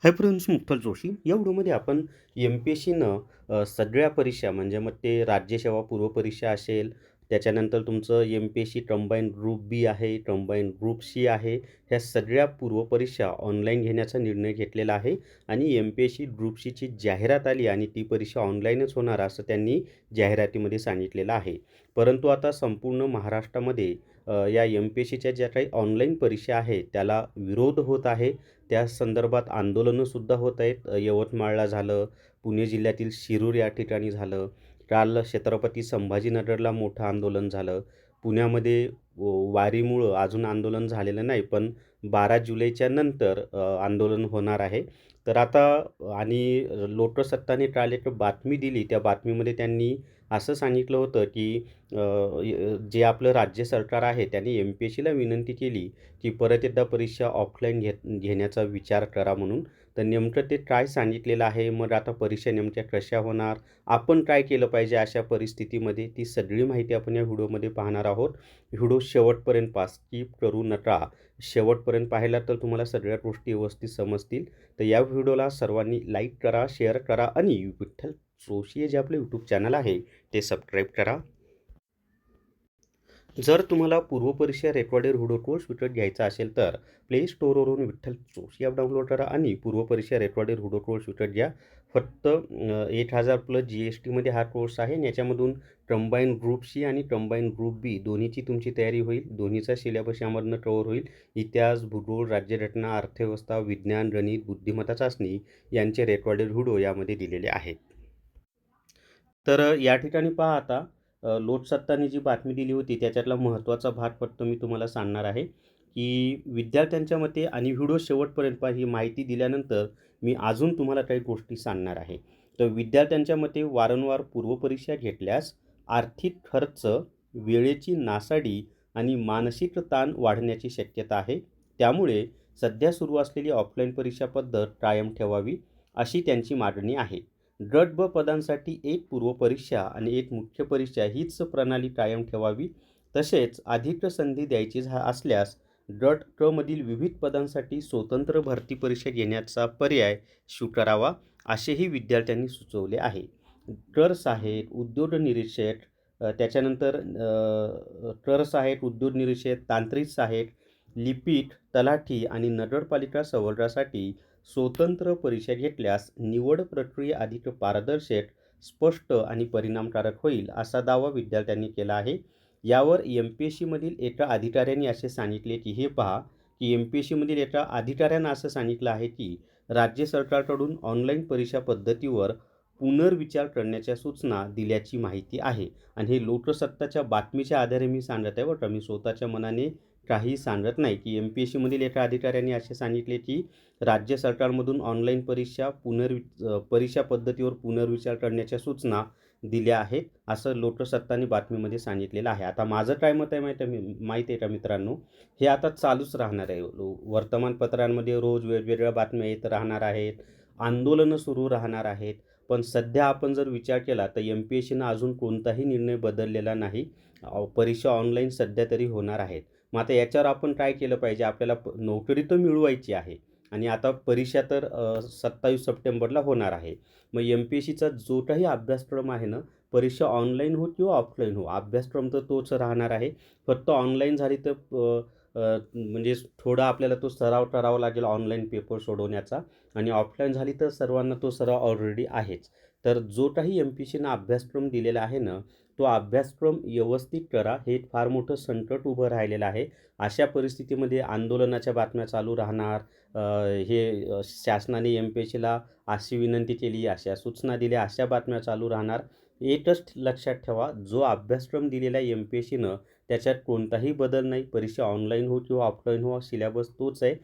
Hi friends, Mukhtar Joshi. या व्हिडिओमध्ये आपण एम-पी-एस-सीनं सगळ्या परीक्षा म्हणजे मग ते राज्यसेवा पूर्व परीक्षा असेल, त्याच्यानंतर तुमचं एम-पी-एस-सी कंबाईन ग्रुप बी आहे, कंबाईन ग्रुप सी आहे. ह्या सगळ्या पूर्व परीक्षा ऑनलाईन घेण्याचा निर्णय घेतलेला आहे आणि एम-पी-एस-सी ग्रुप सीची जाहिरात आली आणि ती परीक्षा ऑनलाईनच होणार असं त्यांनी जाहिरातीमध्ये सांगितलेलं आहे. परंतु आता संपूर्ण महाराष्ट्रामध्ये या एम-पी-एस-सीच्या ज्या काही ऑनलाईन परीक्षा आहेत त्याला विरोध होत आहे. त्या संदर्भात आंदोलनंसुद्धा होत आहेत. यवतमाळला झालं, पुणे जिल्ह्यातील शिरूर या ठिकाणी झालं. काल छत्रपती संभाजीनगरला मोठं आंदोलन झालं. पुण्यामध्ये वारीमुळं अजून आंदोलन झालेलं नाही, पण 12 जुलैच्या नंतर आंदोलन होणार आहे. तर आता आणि लोकसत्ताने काल एक बातमी दिली. त्या बातमीमध्ये त्यांनी असं सांगितलं होतं, की जे आपलं राज्य सरकार आहे त्याने एम-पी-एस-सीला विनंती केली की परत एकदा परीक्षा ऑफलाईन घेण्याचा विचार करा म्हणून. तर नेमकं ते काय सांगितलेलं आहे, मग आता परीक्षा नेमक्या कशा होणार, आपण काय केलं पाहिजे अशा परिस्थितीमध्ये, ती सगळी माहिती आपण या व्हिडिओमध्ये पाहणार आहोत. व्हिडिओ शेवटपर्यंत पहा, स्किप करू नका. शेवटपर्यंत पाहिला तर तुम्हाला सगळ्या गोष्टी व्यवस्थित समजतील. तर या व्हिडिओला सर्वांनी लाईक करा, शेअर करा आणि विठ्ठल जोशी हे जे आपले यूट्यूब चॅनल आहे ते सबस्क्राईब करा. जर तुम्हाला पूर्वपरीक्षा रेकॉर्डेड व्हिडिओ कोर्स विकत घ्यायचा असेल तर प्ले स्टोअरवरून विठ्ठल जोशी ॲप डाउनलोड करा आणि पूर्वपरीक्षा रेकॉर्डेड व्हिडिओ कोर्स विकत घ्या. फक्त 8,000 प्लस GSTमध्ये हा कोर्स आहे आणि याच्यामधून कंबाईन ग्रुप सी आणि कंबाईन ग्रुप बी दोन्हीची तुमची तयारी होईल. दोन्हीचा सिलेबस यामधनं कव्हर होईल. इतिहास, भूगोल, राज्यघटना, अर्थव्यवस्था, विज्ञान, गणित, बुद्धिमत्ता चाचणी यांचे रेकॉर्डेड व्हिडिओ यामध्ये दिलेले आहेत. तर या ठिकाणी पहा आता लोकसत्ताने जी बातमी दिली होती त्याच्यातला महत्त्वाचा भाग फक्त मी तुम्हाला सांगणार आहे, की विद्यार्थ्यांच्या मते आणि व्हिडिओ शेवटपर्यंत पहा. ही माहिती दिल्यानंतर मी अजून तुम्हाला काही गोष्टी सांगणार आहे. तर विद्यार्थ्यांच्या मते वारंवार पूर्वपरीक्षा घेतल्यास आर्थिक खर्च, वेळेची नासाडी आणि मानसिक ताण वाढण्याची शक्यता आहे. त्यामुळे सध्या सुरू असलेली ऑफलाईन परीक्षा पद्धत कायम ठेवावी अशी त्यांची मागणी आहे. गट ब पदांसाठी एक पूर्वपरीक्षा आणि एक मुख्य परीक्षा हीच प्रणाली कायम ठेवावी. तसेच अधिक संधी द्यायची असल्यास गट क मधील विविध पदांसाठी स्वतंत्र भरती परीक्षा घेण्याचा पर्याय स्वीकारावा असेही विद्यार्थ्यांनी सुचवले आहे. कर सहाय्यक, उद्योग निरीक्षक, त्याच्यानंतर कर सहाय्यक, उद्योग निरीक्षक, तांत्रिक सहाय्यक, लिपिक, तलाठी आणि नगरपालिका संवर्गासाठी स्वतंत्र परीक्षा घेतल्यास निवड प्रक्रिया अधिक पारदर्शक, स्पष्ट आणि परिणामकारक होईल असा दावा विद्यार्थ्यांनी केला आहे. यावर एम-पी-एस-सीमधील एका अधिकाऱ्यांनी असे सांगितले, की हे पहा, की एम-पी-एस-सीमधील एका अधिकाऱ्यानं असं सांगितलं आहे, की राज्य सरकारकडून ऑनलाईन परीक्षा पद्धतीवर पुनर्विचार करण्याच्या सूचना दिल्याची माहिती आहे. आणि हे लोकसत्ताच्या बातमीच्या आधारे मी सांगत आहे बरं का, मी स्वतःच्या मनाने काही सांगत नाही. की एम-पी-एस-सीमधील एका अधिकाऱ्यांनी असे सांगितले, की राज्य सरकारमधून ऑनलाईन परीक्षा पद्धतीवर पुनर्विचार करण्याच्या सूचना दिल्या आहेत, असं लोकसत्ताने बातमीमध्ये सांगितलेलं आहे. आता माझं काय मत आहे माहीत आहे का मित्रांनो? हे आता चालूच राहणार आहे. वर्तमानपत्रांमध्ये रोज वेगवेगळ्या बातम्या येत राहणार आहेत, आंदोलनं सुरू राहणार आहेत. पण सध्या आपण जर विचार केला तर एम-पी-एस-सीनं अजून कोणताही निर्णय बदललेला नाही. परीक्षा ऑनलाईन सध्या तरी होणार आहेत. मग आता याच्यावर आपण काय केलं पाहिजे? आपल्याला नोकरी तर मिळवायची आहे आणि आता परीक्षा तर 27 सप्टेंबरला होणार आहे. मग एम-पी-एस-सीचा जो काही अभ्यासक्रम आहे ना, परीक्षा ऑनलाईन हो किंवा ऑफलाईन हो, अभ्यासक्रम तर तोच राहणार आहे. फक्त ऑनलाईन झाली तर म्हणजे थोडा आपल्याला तो सराव करावा लागेल ऑनलाईन पेपर सोडवण्याचा आणि ऑफलाईन झाली तर सर्वांना तो सराव ऑलरेडी आहेच. तर जो काही एम-पी-एस-सीनं अभ्यासक्रम दिलेला आहे ना, तो अभ्यासक्रम व्यवस्थित करा. हे एक फार मोठं संकट उभं राहिलेलं आहे. अशा परिस्थितीमध्ये आंदोलनाच्या बातम्या चालू राहणार. शासनाने एम-पी-एस-सीला अशी विनंती केली, अशा सूचना दिल्या, अशा बातम्या चालू राहणार. एकच लक्षात ठेवा, जो अभ्यासक्रम दिलेला आहे एम-पी-एस-सीनं त्याच्यात कोणताही बदल नाही. परीक्षा ऑनलाईन हो किंवा ऑफलाईन हो, सिलेबस तोच आहे.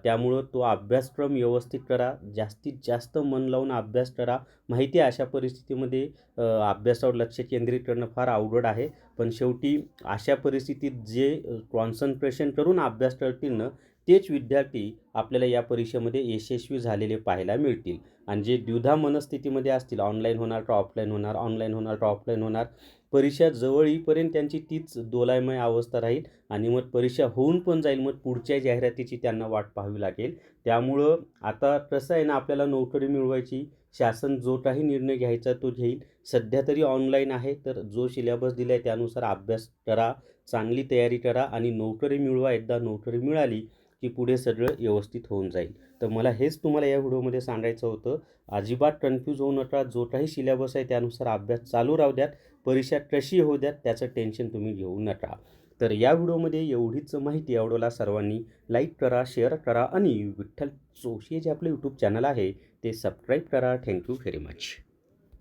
त्यामुळं तो अभ्यासक्रम व्यवस्थित करा. जास्तीत जास्त मन लावून अभ्यास करा. माहिती आहे अशा परिस्थितीमध्ये अभ्यासावर लक्ष केंद्रित करणं फार अवघड आहे. पण शेवटी अशा परिस्थितीत जे कॉन्सन्ट्रेशन करून अभ्यास करतील ना, तेच विद्यार्थी आपल्याला या परीक्षेमध्ये यशस्वी झालेले पाहायला मिळतील. आणि जे द्विधा मनस्थितीमध्ये असतील, ऑनलाईन होणार का ऑफलाईन होणार, ऑनलाईन होणार का ऑफलाईन होणार, परीक्षा जवळ येईपर्यंत त्यांची तीच दोलायमय अवस्था राहील आणि मग परीक्षा होऊन पण जाईल. मग पुढच्या जाहिरातीची त्यांना वाट पाहावी लागेल. त्यामुळं आता कसं आहे ना, आपल्याला नोकरी मिळवायची, शासन जो काही निर्णय घ्यायचा तो घेईल. सध्या तरी ऑनलाईन आहे, तर जो सिलेबस दिला आहे त्यानुसार अभ्यास करा, चांगली तयारी करा आणि नोकरी मिळवा. एकदा नोकरी मिळाली की पुढे सगळं व्यवस्थित होऊन जाईल. तर मला हेच तुम्हाला या व्हिडिओमध्ये सांगायचं होतं. अजिबात कन्फ्यूज होऊ नका. जो काही सिलेबस आहे त्यानुसार अभ्यास चालू राहू द्यात. परीक्षा कशी होऊ द्यात त्याचं टेन्शन तुम्ही घेऊ नका. तर या व्हिडिओमध्ये एवढीच माहिती आवडला सर्वांनी लाईक करा, शेअर करा आणि विठ्ठल जोशी जे आपलं यूट्यूब चॅनल आहे ते सबस्क्राईब करा. Thank you very much.